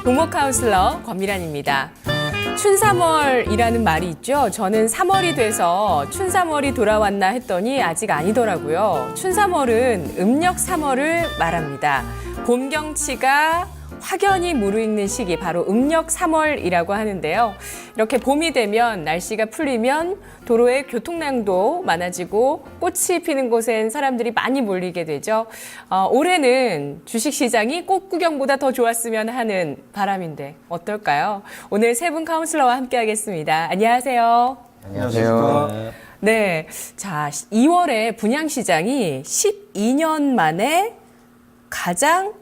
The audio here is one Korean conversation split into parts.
동목 카운슬러 권미란입니다. 춘3월이라는 말이 있죠. 저는 3월이 돼서 춘3월이 돌아왔나 했더니 아직 아니더라고요. 춘3월은 음력 3월을 말합니다. 봄 경치가 확연히 무르익는 시기, 바로 음력 3월이라고 하는데요. 이렇게 봄이 되면 날씨가 풀리면 도로에 교통량도 많아지고 꽃이 피는 곳엔 사람들이 많이 몰리게 되죠. 올해는 주식시장이 꽃 구경보다 더 좋았으면 하는 바람인데 어떨까요? 오늘 세 분 카운슬러와 함께하겠습니다. 안녕하세요. 안녕하세요. 네, 자 2월에 분양시장이 12년 만에 가장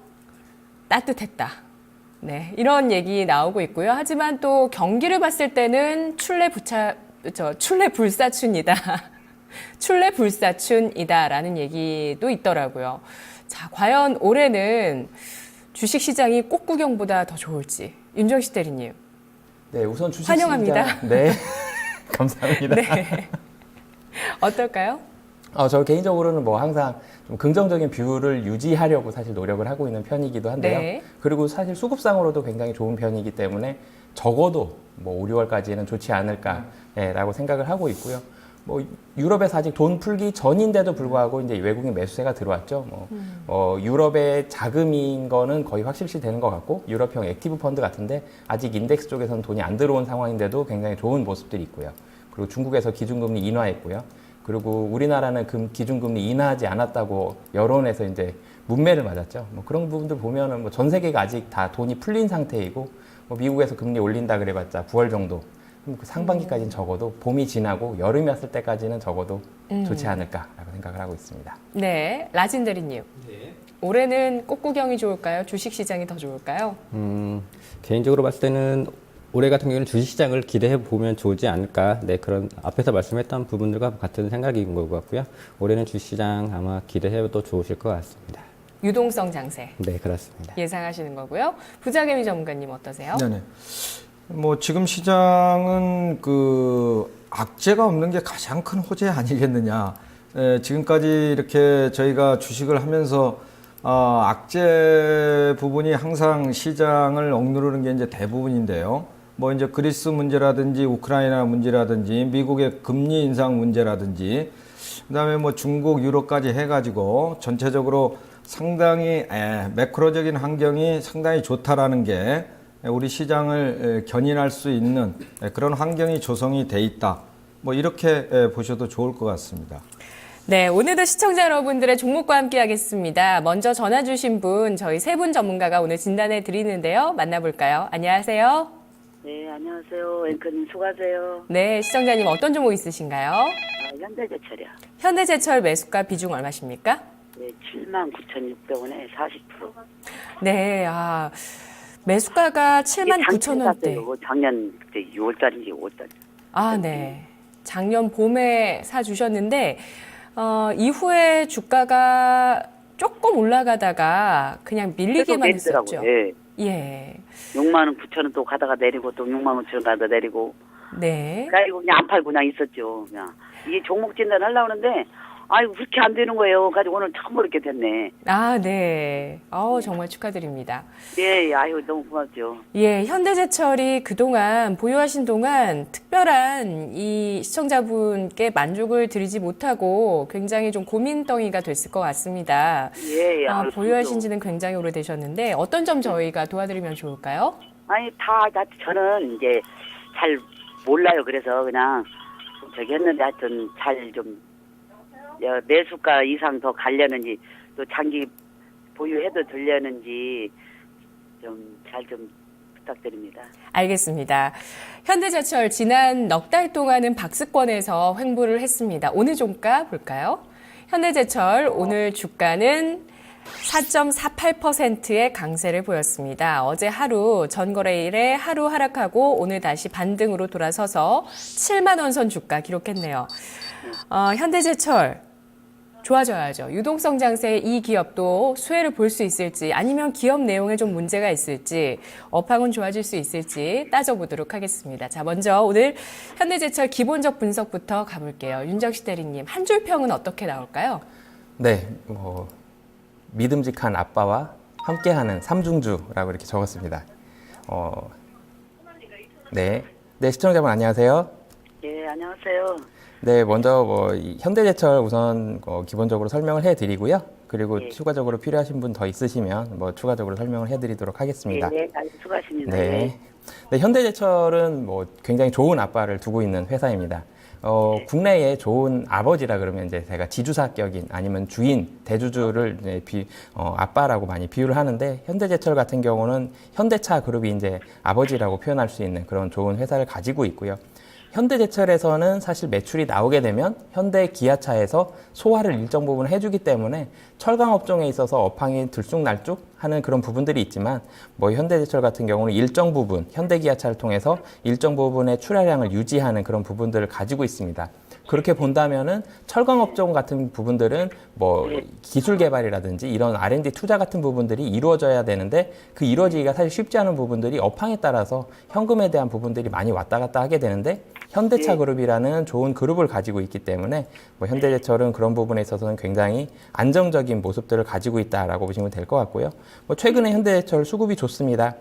따뜻했다. 네, 이런 얘기 나오고 있고요. 하지만 또 경기를 봤을 때는 출래불사춘이다. 출래불사춘이다라는 얘기도 있더라고요. 자, 과연 올해는 주식시장이 꽃 구경보다 더 좋을지. 윤정식 대리님. 네, 우선 주식시장. 환영합니다. 네, 감사합니다. 네. 어떨까요? 저 개인적으로는 뭐 항상 좀 긍정적인 뷰를 유지하려고 사실 노력을 하고 있는 편이기도 한데요. 네. 그리고 사실 수급상으로도 굉장히 좋은 편이기 때문에 적어도 뭐 5, 6월까지는 좋지 않을까라고 생각을 하고 있고요. 뭐 유럽에서 아직 돈 풀기 전인데도 불구하고 이제 외국인 매수세가 들어왔죠. 유럽의 자금인 거는 거의 확실시 되는 것 같고 유럽형 액티브 펀드 같은데 아직 인덱스 쪽에서는 돈이 안 들어온 상황인데도 굉장히 좋은 모습들이 있고요. 그리고 중국에서 기준금리 인하했고요. 그리고 우리나라는 기준금리 인하하지 않았다고 여론에서 이제 문매를 맞았죠. 뭐 그런 부분들 보면은 뭐 전 세계가 아직 다 돈이 풀린 상태이고 뭐 미국에서 금리 올린다 그래봤자 9월 정도. 그 상반기까지는 적어도 봄이 지나고 여름이 왔을 때까지는 적어도 좋지 않을까라고 생각을 하고 있습니다. 네, 라진 대리님. 네. 올해는 꽃 구경이 좋을까요? 주식시장이 더 좋을까요? 개인적으로 봤을 때는 올해 같은 경우는 주식시장을 기대해 보면 좋지 않을까. 네, 그런 앞에서 말씀했던 부분들과 같은 생각인 것 같고요. 올해는 주식시장 아마 기대해도 좋으실 것 같습니다. 유동성 장세. 네, 그렇습니다. 예상하시는 거고요. 부자개미 전문가님 어떠세요? 네네. 뭐 지금 시장은 그 악재가 없는 게 가장 큰 호재 아니겠느냐. 지금까지 이렇게 저희가 주식을 하면서 악재 부분이 항상 시장을 억누르는 게 이제 대부분인데요. 뭐 이제 그리스 문제라든지 우크라이나 문제라든지 미국의 금리 인상 문제라든지 그다음에 뭐 중국 유럽까지 해가지고 전체적으로 상당히 매크로적인 환경이 상당히 좋다라는 게 우리 시장을 견인할 수 있는 그런 환경이 조성이 돼 있다. 뭐 이렇게 보셔도 좋을 것 같습니다. 네, 오늘도 시청자 여러분들의 종목과 함께 하겠습니다. 먼저 전화 주신 분, 저희 세 분 전문가가 오늘 진단해 드리는데요. 만나볼까요? 안녕하세요. 네, 안녕하세요. 앵커님 수고하세요. 네, 시청자님 어떤 종목 있으신가요? 현대제철이요. 현대제철 매수가 비중 얼마십니까? 네, 79,600원에 40%. 네, 매수가가 79,000원대. 작년 6월달인지 5월달. 아, 네. 작년 봄에 사주셨는데, 이후에 주가가 조금 올라가다가 그냥 밀리게만 했었죠. 예. 예. 69,000원 또 가다가 내리고 또 65,000원 가다가 내리고. 네. 그래가지고 그냥 안 팔고 그냥 있었죠. 그냥. 이게 종목 진단 하려고 하는데, 아이고, 그렇게 안 되는 거예요. 가지고 오늘 처음 이렇게 됐네. 아, 네. 정말 축하드립니다. 예, 아이고, 너무 고맙죠. 예, 현대제철이 그동안 보유하신 동안 특별한 이 시청자분께 만족을 드리지 못하고 굉장히 좀 고민덩이가 됐을 것 같습니다. 예, 보유하신 지는 굉장히 오래되셨는데 어떤 점 저희가 도와드리면 좋을까요? 아니, 저는 이제 잘 몰라요. 그래서 그냥 저기 했는데 하여튼 잘 좀 매수가 이상 더 가려는지 또 장기 보유해도 되려는지 좀 잘 좀 부탁드립니다. 알겠습니다. 현대제철 지난 넉 달 동안은 박스권에서 횡보를 했습니다. 오늘 종가 볼까요? 현대제철 오늘 주가는 4.48%의 강세를 보였습니다. 어제 하루 전거래일에 하루 하락하고 오늘 다시 반등으로 돌아서서 7만 원 선 주가 기록했네요. 현대제철 좋아져야죠. 유동성 장세의 이 기업도 수혜를 볼 수 있을지 아니면 기업 내용에 좀 문제가 있을지 업황은 좋아질 수 있을지 따져보도록 하겠습니다. 자, 먼저 오늘 현대제철 기본적 분석부터 가볼게요. 윤정식 대리님, 한 줄 평은 어떻게 나올까요? 네, 믿음직한 아빠와 함께하는 삼중주라고 이렇게 적었습니다. 네. 네, 시청자분 안녕하세요. 예, 안녕하세요. 네, 먼저 이 현대제철 우선 기본적으로 설명을 해드리고요. 그리고 예. 추가적으로 필요하신 분 더 있으시면 추가적으로 설명을 해드리도록 하겠습니다. 예, 아주 수고하십니다. 네. 네, 현대제철은 굉장히 좋은 아빠를 두고 있는 회사입니다. 국내에 좋은 아버지라 그러면 이제 제가 지주사격인 아니면 주인, 대주주를 이제 아빠라고 많이 비유를 하는데 현대제철 같은 경우는 현대차 그룹이 이제 아버지라고 표현할 수 있는 그런 좋은 회사를 가지고 있고요. 현대제철에서는 사실 매출이 나오게 되면 현대기아차에서 소화를 일정 부분 해주기 때문에 철강 업종에 있어서 업황이 들쑥날쑥 하는 그런 부분들이 있지만 현대제철 같은 경우는 일정 부분 현대기아차를 통해서 일정 부분의 출하량을 유지하는 그런 부분들을 가지고 있습니다. 그렇게 본다면은 철강 업종 같은 부분들은 기술 개발이라든지 이런 R&D 투자 같은 부분들이 이루어져야 되는데 그 이루어지기가 사실 쉽지 않은 부분들이 업황에 따라서 현금에 대한 부분들이 많이 왔다 갔다 하게 되는데 현대차 그룹이라는 좋은 그룹을 가지고 있기 때문에 현대제철은 그런 부분에 있어서는 굉장히 안정적인 모습들을 가지고 있다라고 보시면 될 것 같고요. 최근에 현대제철 수급이 좋습니다.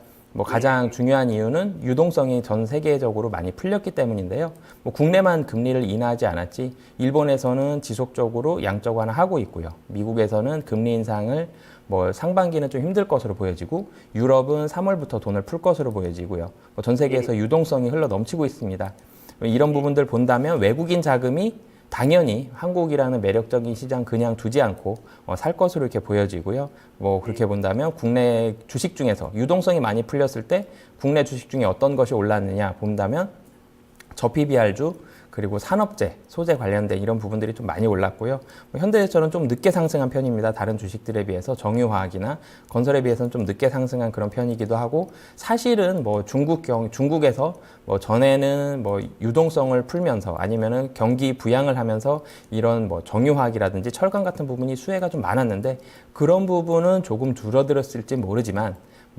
가장 중요한 이유는 유동성이 전 세계적으로 많이 풀렸기 때문인데요. 국내만 금리를 인하하지 않았지 일본에서는 지속적으로 양적 완화하고 있고요. 미국에서는 금리 인상을 상반기는 좀 힘들 것으로 보여지고 유럽은 3월부터 돈을 풀 것으로 보여지고요. 전 세계에서 유동성이 흘러 넘치고 있습니다. 이런 부분들 본다면 외국인 자금이 당연히 한국이라는 매력적인 시장 그냥 두지 않고 살 것으로 이렇게 보여지고요. 그렇게 본다면 국내 주식 중에서 유동성이 많이 풀렸을 때 국내 주식 중에 어떤 것이 올랐느냐 본다면 저PBR주 그리고 산업재, 소재 관련된 이런 부분들이 좀 많이 올랐고요. 현대제철은 좀 늦게 상승한 편입니다. 다른 주식들에 비해서 정유화학이나 건설에 비해서는 좀 늦게 상승한 그런 편이기도 하고 사실은 중국에서 전에는 유동성을 풀면서 아니면은 경기 부양을 하면서 이런 정유화학이라든지 철강 같은 부분이 수혜가 좀 많았는데 그런 부분은 조금 줄어들었을지 모르지만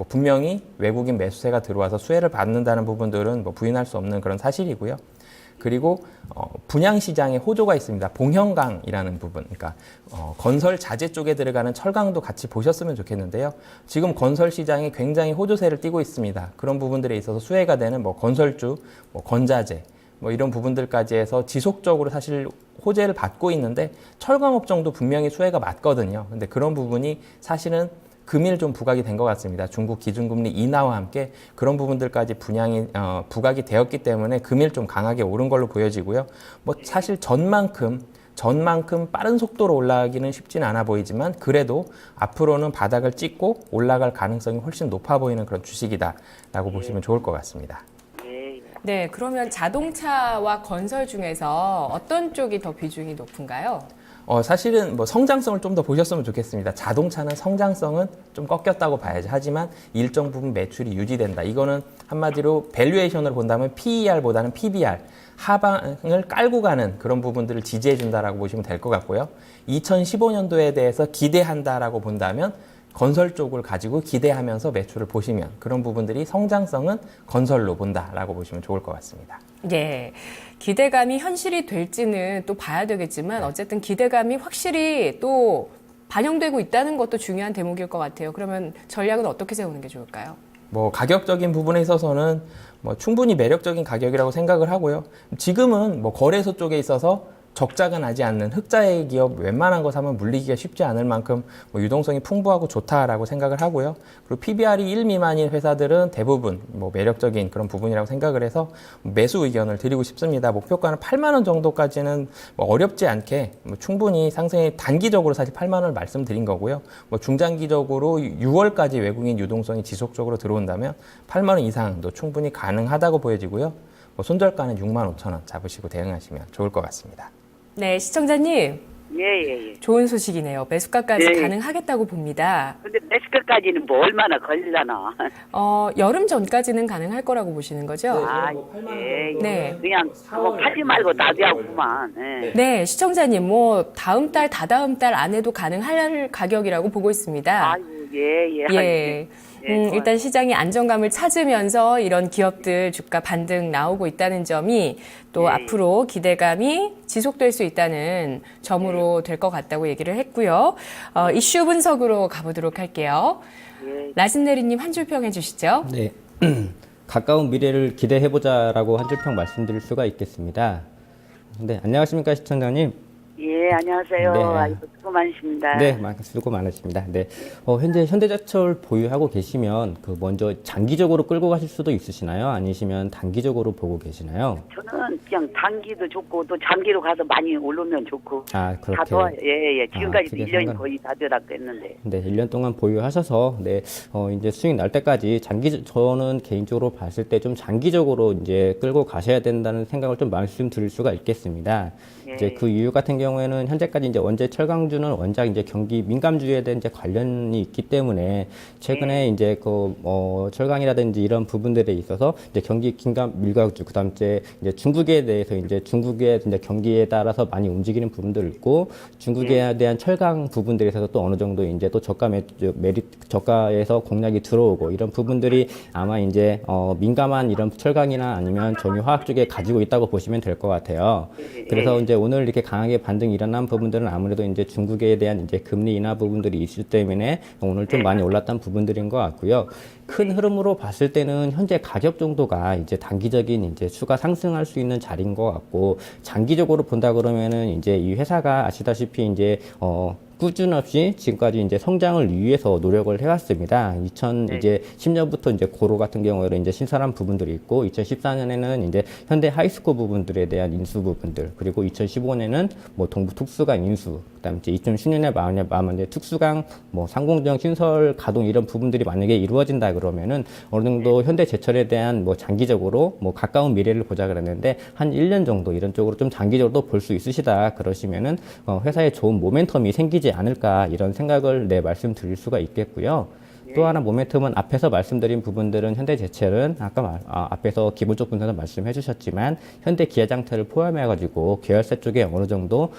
분명히 외국인 매수세가 들어와서 수혜를 받는다는 부분들은 부인할 수 없는 그런 사실이고요. 그리고 분양 시장에 호조가 있습니다. 봉형강이라는 부분, 그러니까 건설 자재 쪽에 들어가는 철강도 같이 보셨으면 좋겠는데요. 지금 건설 시장이 굉장히 호조세를 띠고 있습니다. 그런 부분들에 있어서 수혜가 되는 건설주, 건자재 이런 부분들까지 해서 지속적으로 사실 호재를 받고 있는데 철강 업종도 분명히 수혜가 맞거든요. 근데 그런 부분이 사실은 금일 좀 부각이 된 것 같습니다. 중국 기준금리 인하와 함께 그런 부분들까지 부각이 되었기 때문에 금일 좀 강하게 오른 걸로 보여지고요. 사실 전만큼 빠른 속도로 올라가기는 쉽지는 않아 보이지만 그래도 앞으로는 바닥을 찍고 올라갈 가능성이 훨씬 높아 보이는 그런 주식이다라고 보시면 좋을 것 같습니다. 네, 그러면 자동차와 건설 중에서 어떤 쪽이 더 비중이 높은가요? 사실은 성장성을 좀 더 보셨으면 좋겠습니다. 자동차는 성장성은 좀 꺾였다고 봐야지. 하지만 일정 부분 매출이 유지된다. 이거는 한마디로 밸류에이션으로 본다면 PER보다는 PBR, 하방을 깔고 가는 그런 부분들을 지지해 준다라고 보시면 될 것 같고요. 2015년도에 대해서 기대한다라고 본다면 건설 쪽을 가지고 기대하면서 매출을 보시면 그런 부분들이 성장성은 건설로 본다라고 보시면 좋을 것 같습니다. 예. 기대감이 현실이 될지는 또 봐야 되겠지만 어쨌든 기대감이 확실히 또 반영되고 있다는 것도 중요한 대목일 것 같아요. 그러면 전략은 어떻게 세우는 게 좋을까요? 가격적인 부분에 있어서는 충분히 매력적인 가격이라고 생각을 하고요. 지금은 거래소 쪽에 있어서 적자가 나지 않는 흑자의 기업 웬만한 거 사면 물리기가 쉽지 않을 만큼 유동성이 풍부하고 좋다라고 생각을 하고요. 그리고 PBR이 1 미만인 회사들은 대부분 매력적인 그런 부분이라고 생각을 해서 매수 의견을 드리고 싶습니다. 목표가는 8만 원 정도까지는 어렵지 않게 충분히 상승이 단기적으로 사실 8만 원을 말씀드린 거고요. 중장기적으로 6월까지 외국인 유동성이 지속적으로 들어온다면 8만 원 이상도 충분히 가능하다고 보여지고요. 손절가는 6만 5천 원 잡으시고 대응하시면 좋을 것 같습니다. 네, 시청자님. 예. 좋은 소식이네요. 매수가까지 예. 가능하겠다고 봅니다. 근데 매수가까지는 얼마나 걸리려나? 여름 전까지는 가능할 거라고 보시는 거죠? 네. 그냥 팔지 말고 놔둬야구만. 예. 네, 시청자님, 다음 달, 다다음 달 안에도 가능할 가격이라고 보고 있습니다. 아유, 예. 예. 일단 시장이 안정감을 찾으면서 이런 기업들 주가 반등 나오고 있다는 점이 또 앞으로 기대감이 지속될 수 있다는 점으로 될 것 같다고 얘기를 했고요. 이슈 분석으로 가보도록 할게요. 라신네리님 한 줄 평해 주시죠. 네. 가까운 미래를 기대해보자라고 한 줄평 말씀드릴 수가 있겠습니다. 네, 안녕하십니까 시청자님. 예, 안녕하세요. 네. 아이고, 수고 많으십니다. 네, 수고 많으십니다. 네, 현재 현대제철 보유하고 계시면 그 먼저 장기적으로 끌고 가실 수도 있으시나요? 아니시면 단기적으로 보고 계시나요? 저는 그냥 단기도 좋고 또 장기로 가서 많이 오르면 좋고 아, 다 그렇게. 좋아요. 예, 예. 지금까지 크게 1년이 상관- 거의 다 돼라고 했는데. 네, 1년 동안 보유하셔서, 네, 이제 수익 날 때까지 저는 개인적으로 봤을 때 좀 장기적으로 이제 끌고 가셔야 된다는 생각을 좀 말씀드릴 수가 있겠습니다. 예. 이제 그 이유 같은 경우에는 현재까지 이제 원재 철강주는 원작 이제 경기 민감주에 대한 이제 관련이 있기 때문에 최근에 이제 철강이라든지 이런 부분들에 있어서 이제 경기 민감 밀가주, 그다음 이제 중국에 대해서 이제 중국의 이제 경기에 따라서 많이 움직이는 부분도 있고 중국에 대한 철강 부분들에 있어서 또 어느 정도 이제 또 저가에서 공략이 들어오고 이런 부분들이 아마 이제 민감한 이런 철강이나 아니면 정유화학 쪽에 가지고 있다고 보시면 될 것 같아요. 그래서 이제 오늘 이렇게 강하게 반등이 일어난 부분들은 아무래도 이제 중국에 대한 이제 금리 인하 부분들이 있기 때문에 오늘 좀 많이 올랐던 부분들인 것 같고요. 큰 흐름으로 봤을 때는 현재 가격 정도가 이제 단기적인 이제 추가 상승할 수 있는 자리인 것 같고 장기적으로 본다 그러면은 이제 이 회사가 아시다시피 이제 꾸준 없이 지금까지 이제 성장을 위해서 노력을 해왔습니다. 2010년부터 이제 고로 같은 경우에는 이제 신설한 부분들이 있고, 2014년에는 이제 현대 하이스코 부분들에 대한 인수 부분들, 그리고 2015년에는 뭐 동부 특수강 인수, 그다음 이제 2010년에 마음 이제 특수강 뭐 상공정 신설 가동 이런 부분들이 만약에 이루어진다 그러면은 어느 정도 현대 제철에 대한 뭐 장기적으로 뭐 가까운 미래를 보자 그랬는데 한 1년 정도 이런 쪽으로 좀 장기적으로 볼 수 있으시다 그러시면은 회사에 좋은 모멘텀이 생기지 않을까 이런 생각을 말씀드릴 수가 있겠고요. 또 하나 모멘텀은 앞에서 말씀드린 부분들은 현대제철은 아까 앞에서 기본적 분석을 말씀해 주셨지만 현대 기아장터를 포함해가지고 계열사 쪽에 어느 정도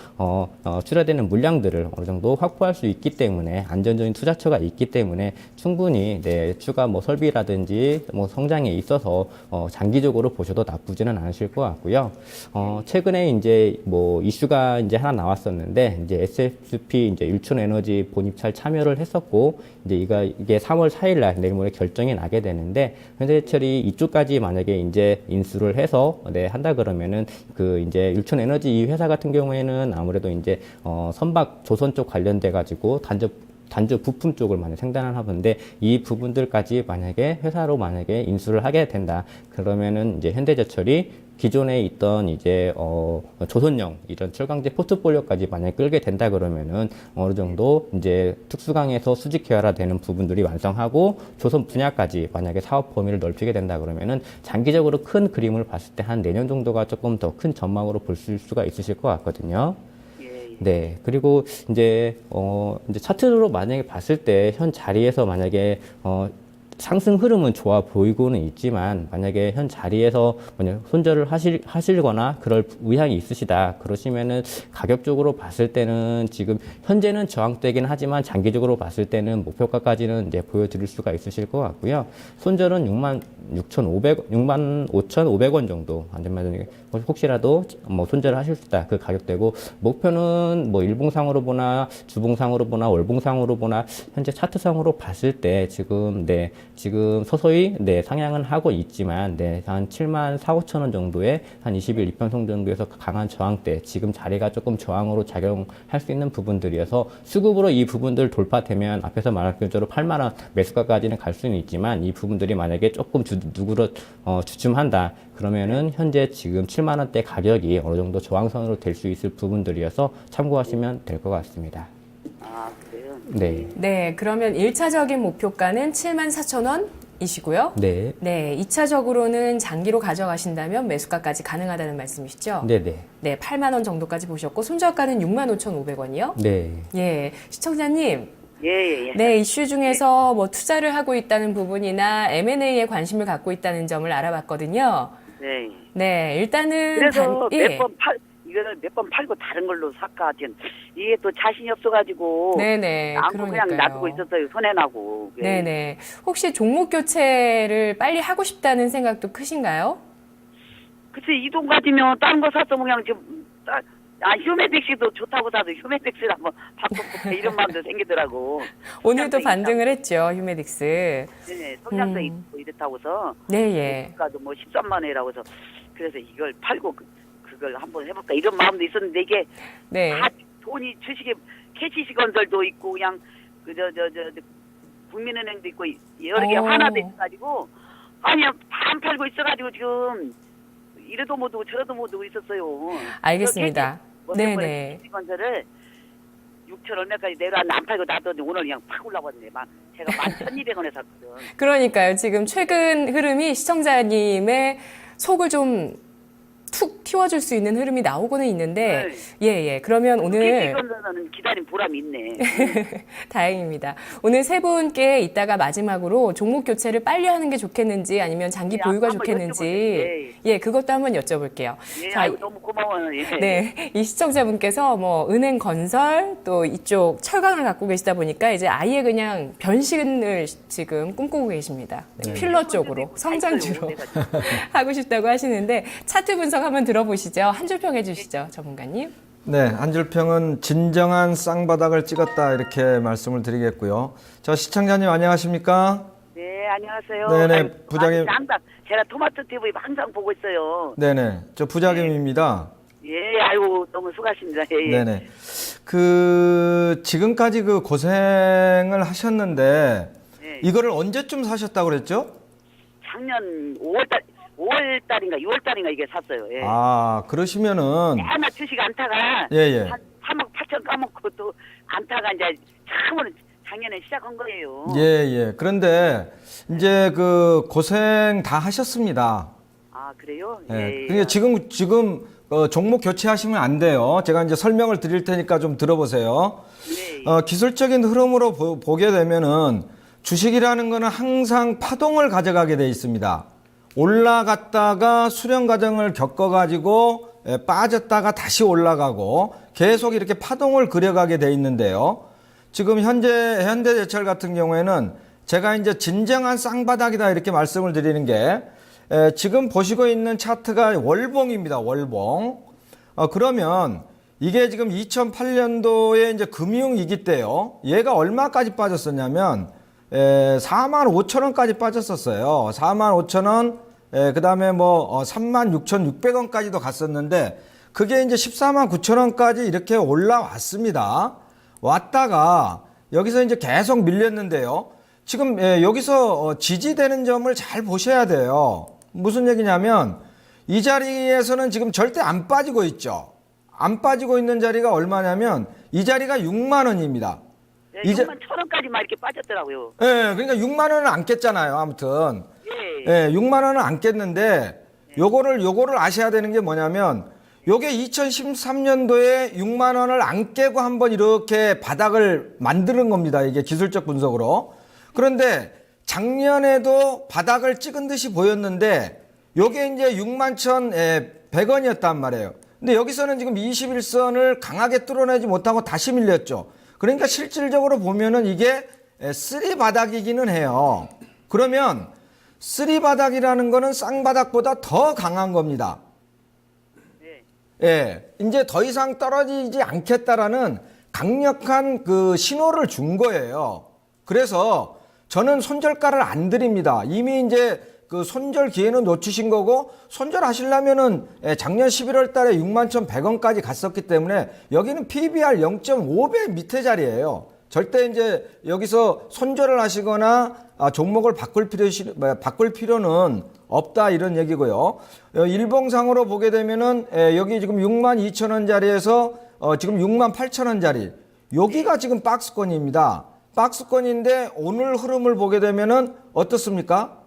출하되는 물량들을 어느 정도 확보할 수 있기 때문에 안전적인 투자처가 있기 때문에 충분히 추가 뭐 설비라든지 뭐 성장에 있어서 장기적으로 보셔도 나쁘지는 않으실 것 같고요. 최근에 이제 뭐 이슈가 이제 하나 나왔었는데 이제 SFP 이제 일촌에너지 본입찰 참여를 했었고 이제 이게 3월 4일 날 내일 모레 결정이 나게 되는데 현대제철이 이쪽까지 만약에 이제 인수를 해서 한다 그러면은 그 이제 율촌에너지 이 회사 같은 경우에는 아무래도 이제 선박 조선 쪽 관련돼 가지고 단조 부품 쪽을 많이 생산을 하는데 이 부분들까지 만약에 회사로 만약에 인수를 하게 된다 그러면은 이제 현대제철이 기존에 있던 이제 조선용 이런 철강제 포트폴리오까지 만약에 끌게 된다 그러면은 어느 정도 이제 특수강에서 수직 계열화되는 부분들이 완성하고 조선 분야까지 만약에 사업 범위를 넓히게 된다 그러면은 장기적으로 큰 그림을 봤을 때 한 내년 정도가 조금 더 큰 전망으로 볼 수가 있으실 것 같거든요. 네. 그리고 이제 차트로 만약에 봤을 때 현 자리에서 만약에 상승 흐름은 좋아 보이고는 있지만 만약에 현 자리에서 손절을 하시거나 그럴 의향이 있으시다 그러시면은 가격적으로 봤을 때는 지금 현재는 저항되긴 하지만 장기적으로 봤을 때는 목표가까지는 이제 보여드릴 수가 있으실 것 같고요. 손절은 65,500원 정도 안전마저 혹시라도 뭐 손절을 하실 수 있다 그 가격대고 목표는 뭐 일봉상으로 보나 주봉상으로 보나 월봉상으로 보나 현재 차트상으로 봤을 때 지금 서서히 상향은 하고 있지만 한 74,500원 정도의 한 20일 이평선 정도에서 강한 저항대 지금 자리가 조금 저항으로 작용할 수 있는 부분들이어서 수급으로 이 부분들 돌파되면 앞에서 말한 것처럼 8만 원 매수가까지는 갈 수는 있지만 이 부분들이 만약에 조금 주춤한다 그러면은 현재 지금 7만 원대 가격이 어느 정도 저항선으로 될 수 있을 부분들이어서 참고하시면 될 것 같습니다. 아, 그래요? 네. 네, 그러면 1차적인 목표가는 74,000원이시고요. 네. 네, 2차적으로는 장기로 가져가신다면 매수가까지 가능하다는 말씀이시죠? 네네. 네, 8만 원 정도까지 보셨고 손절가는 65,500원이요? 네. 예, 시청자님. 예. 네, 이슈 중에서 뭐 투자를 하고 있다는 부분이나 M&A에 관심을 갖고 있다는 점을 알아봤거든요. 네. 네, 일단은 그래서 예. 이거를 몇 번 팔고 다른 걸로 살까 지금 이게 또 자신이 없어가지고 네네, 안고 그냥 놔두고 있었어요. 손해나고. 예. 네네. 혹시 종목 교체를 빨리 하고 싶다는 생각도 크신가요? 글쎄 이 돈 가지면 다른 거 샀으면 그냥 지금 휴메딕스도 좋다고 사도 휴메딕스를 한번 바꿔볼까 이런 마음도 생기더라고. 오늘도 성장성이 반등을 했죠, 휴메딕스. 네, 성장성이 있고 이렇다고서. 네, 예. 가도 뭐 13만 원이라고 해서 그래서 이걸 팔고 그걸 한번 해볼까 이런 마음도 있었는데 이게 네. 다 돈이 주식에 캐시시건설도 있고 그냥 그 국민은행도 있고 여러 개 하나도 있어가지고 아니 다 안 팔고 있어가지고 지금 이래도 못 오고 저래도 못 오고 있었어요. 알겠습니다. 네네. 캐시시건설을 6천 얼마까지 내려왔는데 안 팔고 놔뒀는데 오늘 그냥 팍 올라왔네. 제가 11,200원에 샀거든. 그러니까요. 지금 최근 흐름이 시청자님의 속을 좀 툭 틔워줄 수 있는 흐름이 나오고는 있는데, 예. 그러면 오늘 캐시시건설은 기다린 보람이 있네. 다행입니다. 오늘 세 분께 이따가 마지막으로 종목 교체를 빨리 하는 게 좋겠는지 아니면 장기 예, 보유가 한번 좋겠는지, 여쭤보세요. 예, 그것도 한번 여쭤볼게요. 예, 자, 아이고, 너무 고마워요. 예. 네, 이 시청자분께서 뭐 은행 건설 또 이쪽 철강을 갖고 계시다 보니까 이제 아예 그냥 변신을 지금 꿈꾸고 계십니다. 필러 쪽으로 성장주로 하고 싶다고 하시는데 차트 분석 한번 들어보시죠. 한 줄 평해 주시죠, 전문가님. 네, 한줄평은 진정한 쌍바닥을 찍었다 이렇게 말씀을 드리겠고요. 저 시청자님 안녕하십니까? 네, 안녕하세요. 네네, 아이고, 부장님. 항상 제가 토마토 TV 항상 보고 있어요. 네네, 저 부장님입니다. 예, 아이고 너무 수고하십니다. 예. 네네. 지금까지 그 고생을 하셨는데 네. 이거를 언제쯤 사셨다고 그랬죠? 작년 5월달인가 6월달인가 이게 샀어요. 예. 아, 그러시면은 하나 주식 안타가 예. 한 3억 8천 까먹고 또 안타가 이제 처음으로 작년에 시작한 거예요. 예. 그런데 이제 그 고생 다 하셨습니다. 아 그래요? 예. 그러니까 지금 종목 교체하시면 안 돼요. 제가 이제 설명을 드릴 테니까 좀 들어보세요. 네. 기술적인 흐름으로 보게 되면은 주식이라는 거는 항상 파동을 가져가게 돼 있습니다. 올라갔다가 수렴 과정을 겪어가지고 빠졌다가 다시 올라가고 계속 이렇게 파동을 그려가게 돼 있는데요. 지금 현대제철 같은 경우에는 제가 이제 진정한 쌍바닥이다 이렇게 말씀을 드리는 게 지금 보시고 있는 차트가 월봉입니다. 월봉. 그러면 이게 지금 2008년도에 이제 금융위기 때요. 얘가 얼마까지 빠졌었냐면 45,000원까지 빠졌었어요. 45,000원. 그 다음에 36,600원까지도 갔었는데 그게 이제 149,000원까지 이렇게 올라왔습니다. 왔다가 여기서 이제 계속 밀렸는데요. 지금 여기서 지지되는 점을 잘 보셔야 돼요. 무슨 얘기냐면 이 자리에서는 지금 절대 안 빠지고 있죠. 안 빠지고 있는 자리가 얼마냐면 이 자리가 6만 원입니다. 네, 6만 1,000원까지 막 이렇게 빠졌더라고요. 예, 그러니까 6만 원은 안 깼잖아요. 아무튼. 예, 6만 원은 안 깼는데 요거를 아셔야 되는 게 뭐냐면 요게 2013년도에 6만 원을 안 깨고 한번 이렇게 바닥을 만드는 겁니다. 이게 기술적 분석으로. 그런데 작년에도 바닥을 찍은 듯이 보였는데 요게 이제 61,100원이었단 말이에요. 근데 여기서는 지금 21선을 강하게 뚫어내지 못하고 다시 밀렸죠. 그러니까 실질적으로 보면은 이게 쓰리 바닥이기는 해요. 그러면 쓰리 바닥이라는 거는 쌍바닥보다 더 강한 겁니다. 예, 이제 더 이상 떨어지지 않겠다라는 강력한 그 신호를 준 거예요. 그래서 저는 손절가를 안 드립니다. 이미 이제 그 손절 기회는 놓치신 거고 손절하시려면은 작년 11월 달에 61,100원까지 갔었기 때문에 여기는 PBR 0.5배 밑에 자리예요. 절대 이제 여기서 손절을 하시거나 종목을 바꿀 필요는 없다 이런 얘기고요. 일봉상으로 보게 되면은 여기 지금 62,000원 자리에서 지금 68,000원 자리 여기가 지금 박스권입니다. 박스권인데 오늘 흐름을 보게 되면은 어떻습니까?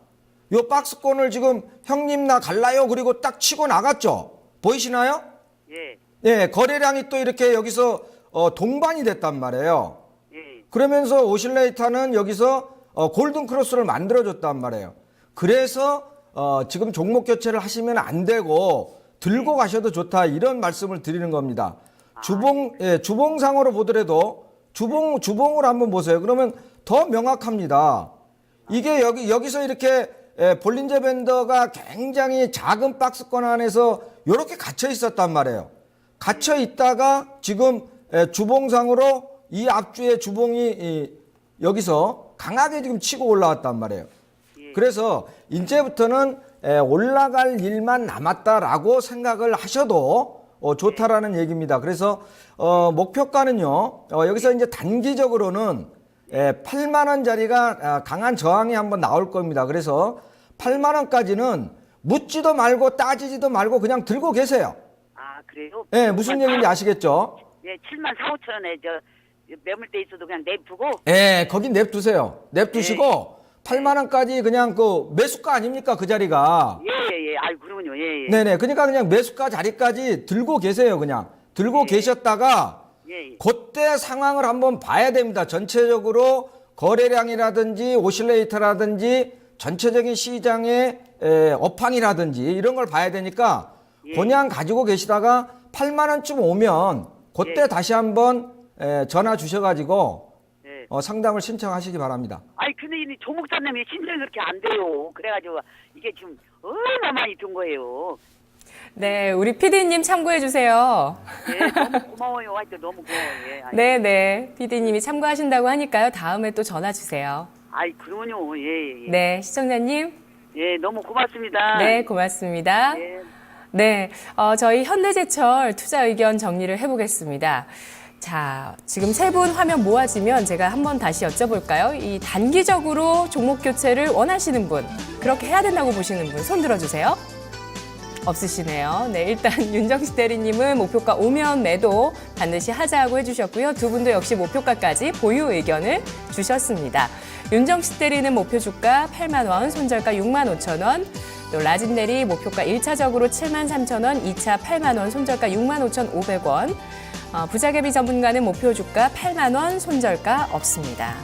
요 박스권을 지금 형님 나 갈라요 그리고 딱 치고 나갔죠. 보이시나요? 예. 예, 거래량이 또 이렇게 여기서 동반이 됐단 말이에요. 예. 그러면서 오실레이터는 여기서 골든 크로스를 만들어줬단 말이에요. 그래서 지금 종목 교체를 하시면 안 되고 들고 가셔도 좋다 이런 말씀을 드리는 겁니다. 주봉상으로 보더라도 주봉을 한번 보세요. 그러면 더 명확합니다. 이게 여기서 이렇게 볼린저 밴더가 굉장히 작은 박스권 안에서 이렇게 갇혀 있었단 말이에요. 갇혀 있다가 지금 주봉상으로 이 앞주의 주봉이 여기서 강하게 지금 치고 올라왔단 말이에요. 그래서 이제부터는 올라갈 일만 남았다라고 생각을 하셔도 좋다라는 얘기입니다. 그래서 목표가는요. 여기서 이제 단기적으로는 8만 원짜리가 강한 저항이 한번 나올 겁니다. 그래서 8만 원까지는 묻지도 말고 따지지도 말고 그냥 들고 계세요. 아, 그래요? 예, 무슨 얘기인지 아시겠죠? 예, 7만 4, 5천 원에 매물대 있어도 그냥 내두고. 예, 거기 냅두세요. 냅두시고 8만 원까지 그냥 그 매수가 아닙니까? 그 자리가. 예. 아이, 그러군요. 예. 네네. 그러니까 그냥 매수가 자리까지 들고 계세요. 그냥 들고 계셨다가 예. 그때 상황을 한번 봐야 됩니다. 전체적으로 거래량이라든지 오실레이터라든지 전체적인 시장의 업황이라든지 이런 걸 봐야 되니까 그냥 가지고 계시다가 8만 원쯤 오면 그때 다시 한번 전화 주셔가지고 상담을 신청하시기 바랍니다. 아니, 근데 이 조목사님이 신청이 그렇게 안 돼요. 그래가지고 이게 지금 얼마나 많이 든 거예요. 네, 우리 PD님 참고해 주세요. 예, 너무 고마워요. 하여튼 너무 고마워요. 예, 아이, 네, PD님이 참고하신다고 하니까요. 다음에 또 전화 주세요. 아이, 그러군요. 예. 네, 시청자님. 예, 너무 고맙습니다. 네, 고맙습니다. 예. 네, 저희 현대제철 투자 의견 정리를 해보겠습니다. 자, 지금 세 분 화면 모아지면 제가 한번 다시 여쭤볼까요? 이 단기적으로 종목 교체를 원하시는 분, 그렇게 해야 된다고 보시는 분, 손 들어주세요. 없으시네요. 네, 일단 윤정식 대리님은 목표가 오면 매도 반드시 하자고 해주셨고요. 두 분도 역시 목표가까지 보유 의견을 주셨습니다. 윤정식 대리는 목표 주가 8만 원, 손절가 6만 5천 원. 또 라진 대리 목표가 1차적으로 7만 3천 원, 2차 8만 원, 손절가 6만 5천 500원. 부자개비 전문가는 목표 주가 8만 원, 손절가 없습니다.